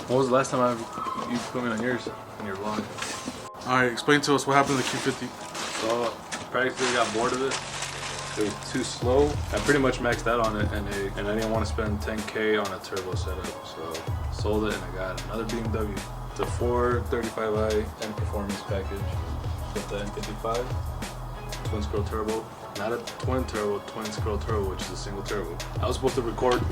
When was the last time you put me on yours in your vlog? Alright, explain to us what happened to the Q50. So practically got bored of it. It was too slow. I pretty much maxed out on it, and I didn't want to spend 10K on a turbo setup, so sold it and I got another BMW. The 435i N performance package with the N55 twin scroll turbo. Not a twin turbo, twin scroll turbo, which is a single turbo. I was supposed to record,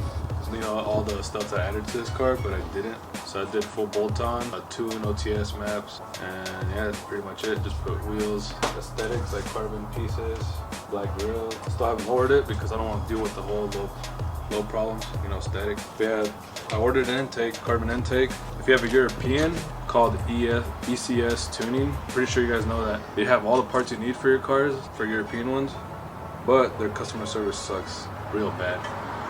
you know, all the stuff that I added to this car, but I didn't. So I did full bolt-on, a tune, OTS maps, and yeah, that's pretty much it. Just put wheels, aesthetics like carbon pieces, black grille. Still haven't lowered it because I don't want to deal with the whole low problems, you know, static. But yeah, I ordered an intake, carbon intake. If you have a European called ECS tuning, pretty sure you guys know that. They have all the parts you need for your cars, for European ones, but their customer service sucks real bad.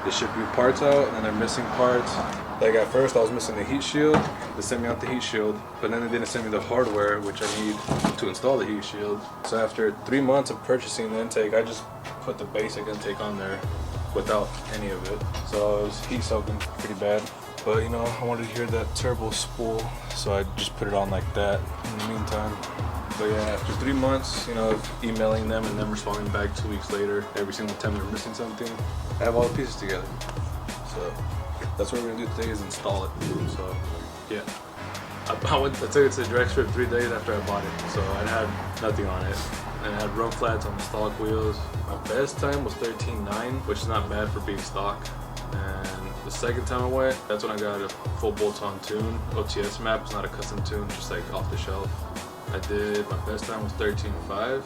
They ship you parts out and then they're missing parts. Like at first I was missing the heat shield. They sent me out the heat shield, but then they didn't send me the hardware which I need to install the heat shield. So after 3 months of purchasing the intake, I just put the basic intake on there without any of it. So it was heat soaking pretty bad. But you know, I wanted to hear that turbo spool, so I just put it on like that in the meantime. But yeah, after 3 months, you know, of emailing them and them responding back 2 weeks later, every single time they're missing something, I have all the pieces together. So that's what we're gonna do today, is install it. So yeah, I took it to the direct strip 3 days after I bought it, so I had nothing on it. And I had run flats on the stock wheels. My best time was 13.9, which is not bad for being stock. And the second time I went, that's when I got a full bolt-on tune. OTS map, it's not a custom tune, just like off the shelf. I did, my best time was 13.5,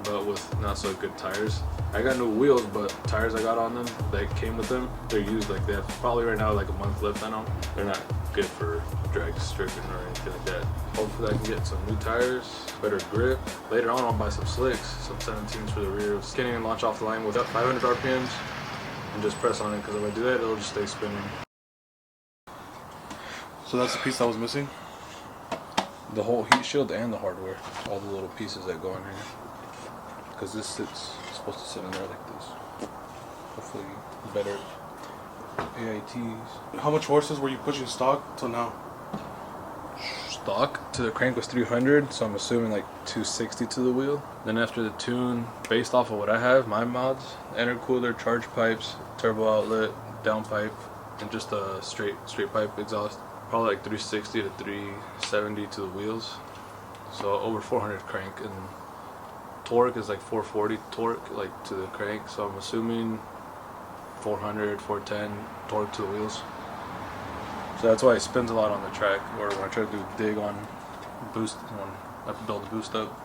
but with not so good tires. I got new wheels, but tires I got on them that came with them, they're used. Like they have probably right now like a month left on them. They're not good for drag stripping or anything like that. Hopefully I can get some new tires, better grip. Later on I'll buy some slicks, some 17s for the rears. Can't even launch off the line with 500 RPMs and just press on it, because if I do that, it'll just stay spinning. So that's the piece that was missing? The whole heat shield and the hardware, all the little pieces that go in here. Because this sits, it's supposed to sit in there like this. Hopefully better AITs. How much horses were you pushing stock till now? Stock to the crank was 300, so I'm assuming like 260 to the wheel. Then after the tune, based off of what I have, my mods, intercooler, charge pipes, turbo outlet, downpipe, and just a straight pipe exhaust. Probably like 360 to 370 to the wheels, so over 400 crank, and torque is like 440 torque like to the crank, so I'm assuming 400, 410 torque to the wheels. So that's why it spins a lot on the track, or when I try to do dig on boost, when I build the boost up.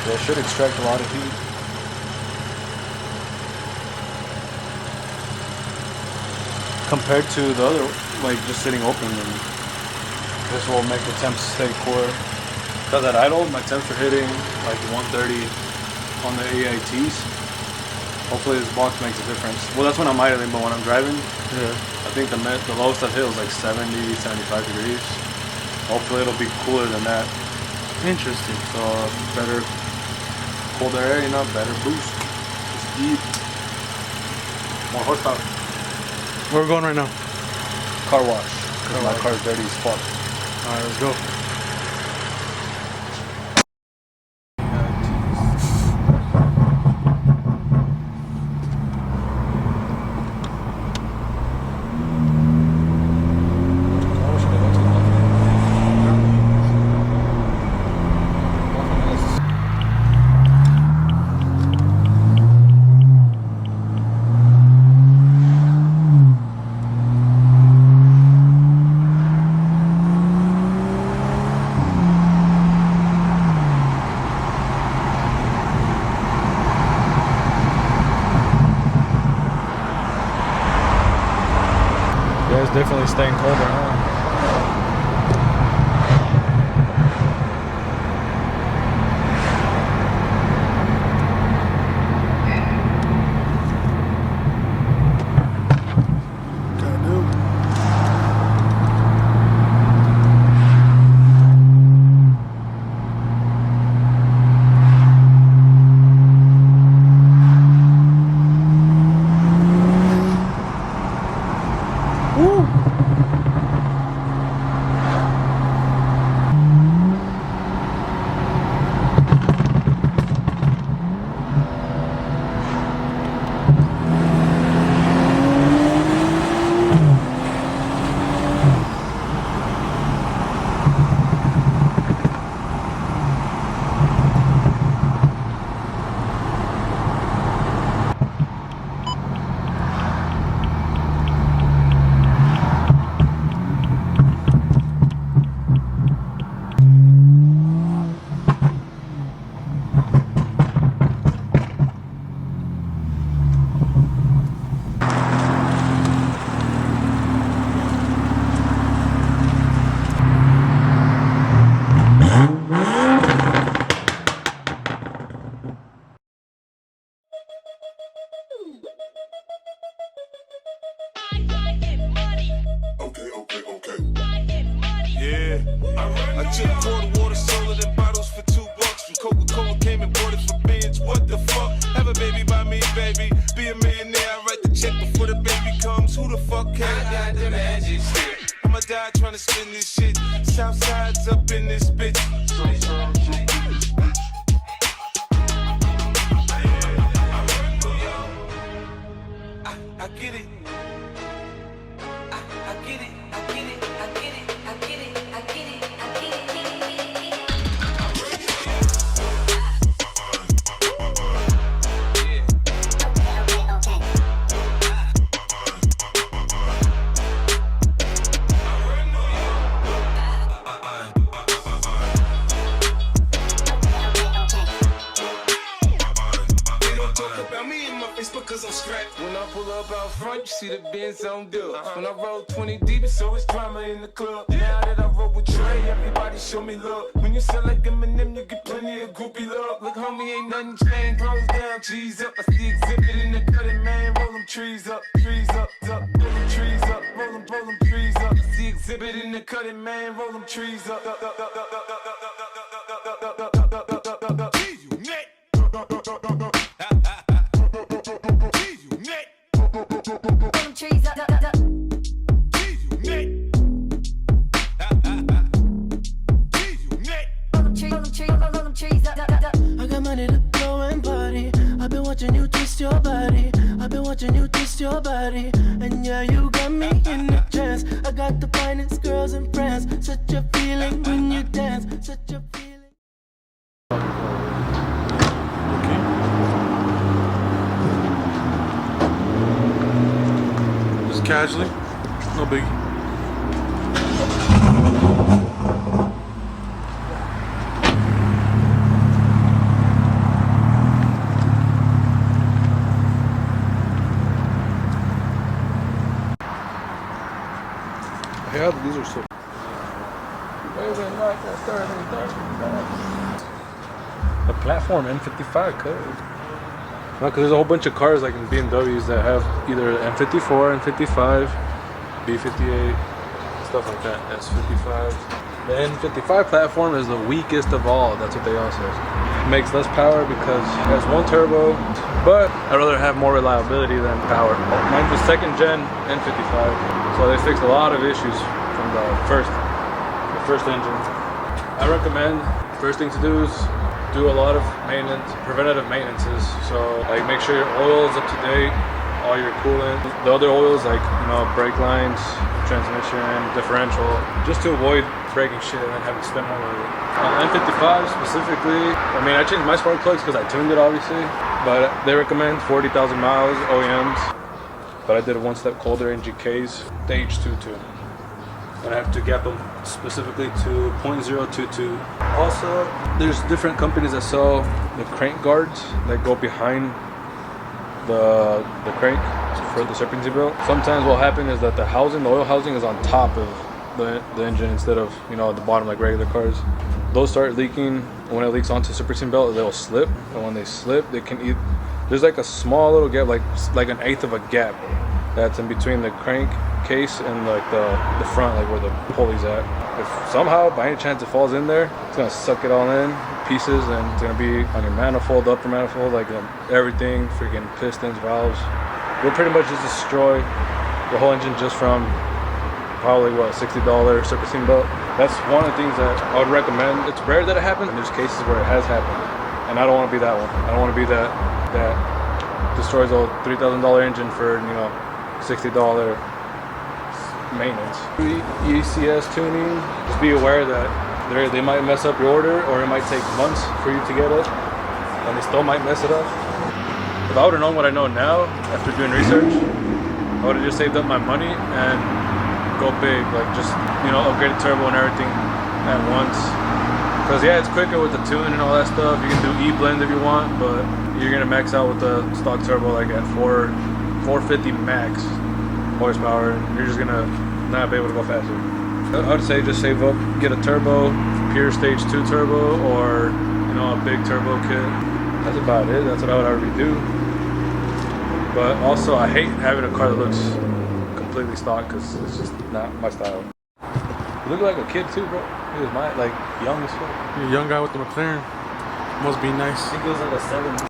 Yeah, it should extract a lot of heat. Compared to the other, like just sitting open, and this will make the temps stay cooler. Because at idle, my temps are hitting like 130 on the AITs. Hopefully this box makes a difference. Well, that's when I'm idling, but when I'm driving, I think the lowest I've hit was like 70, 75 degrees. Hopefully it'll be cooler than that. Interesting. So better colder air, you know, better boost. It's deep. More horsepower. Where are we going right now? Car wash. Because my car's dirty as fuck. Alright, let's go. Yeah, it's definitely staying colder now. Yeah, I took quarter water, sold it in bottles for $2. From Coca-Cola came and bought it for bands. What the fuck? Have a baby by me, baby. Be a millionaire. I write the check before the baby comes. Who the fuck can? I got the magic shit. I'ma die trying to spin this shit. Southside's up in this bitch. I get it. I get it. I get it. I get it. I get it. I get it. I get it. Cause I'm strapped. When I pull up out front, you see the Benz on dub. When I roll 20 deep, it's always drama in the club. Now that I roll with Trey, everybody show me love. When you sell like Eminem, you get plenty of groupie love. Look, homie, ain't nothing changed. Rolls down, G's up. I see exhibit in the cutting, man. Roll them trees up, up. Roll them trees up, roll them trees up. I see exhibit in the cutting, man. Roll them trees up. I got money to blow and party. I've been watching you twist your body. I've been watching you twist your body. And yeah, you got me in a trance. I got the finest girls in France. Such a feeling when you dance. Such a feeling. Okay. Just casually. No biggie. The platform N55 code. No, because there's a whole bunch of cars like in BMWs that have either N54, N55, B58, stuff like that. S55. The N55 platform is the weakest of all. That's what they all say. It makes less power because it has one turbo, but I'd rather have more reliability than power. Mine's the second gen N55, so they fixed a lot of issues from the first engine. I recommend first thing to do is do a lot of maintenance, preventative maintenances. So like make sure your oil is up to date, all your coolant. The other oils like, you know, brake lines, transmission, differential, just to avoid breaking shit and then having to spend more on it. N55 specifically, I mean I changed my spark plugs because I tuned it obviously, but they recommend 40,000 miles OEMs. But I did a one-step colder in GK's stage 2 tune. And I have to gap them specifically to 0.022. Also, there's different companies that sell the crank guards that go behind the crank for the serpentine belt. Sometimes what will happen is that the oil housing is on top of the engine instead of, you know, at the bottom like regular cars. Those start leaking. When it leaks onto the serpentine belt, they'll slip. And when they slip, they can eat. There's like a small little gap, like an eighth of a gap that's in between the crank case and like the front, like where the pulley's at. If somehow by any chance it falls in there, it's gonna suck it all in pieces, and it's gonna be on your manifold, the upper manifold, like everything, freaking pistons, valves. We'll pretty much just destroy the whole engine just from probably what, $60 serpentine belt. That's one of the things that I would recommend. It's rare that it happens, and there's cases where it has happened, and I don't want to be that one. I don't want to be that destroys a $3,000 engine for, you know, $60 maintenance. ECS tuning, just be aware that they might mess up your order, or it might take months for you to get it, and they still might mess it up. If I would have known what I know now after doing research, I would have just saved up my money and go big, like just, you know, upgrade the turbo and everything at once. Because yeah, it's quicker with the tune and all that stuff. You can do E-blend if you want, but you're gonna max out with the stock turbo like at 450 max horsepower, and you're just gonna not be able to go faster. I would say just save up, get a turbo, pure stage 2 turbo, or, you know, a big turbo kit. That's about it. That's what I would already do. But also, I hate having a car that looks completely stock because it's just not my style. You look like a kid too, bro. He was young as fuck. You're a young guy with the McLaren. Must be nice. He goes like a 7.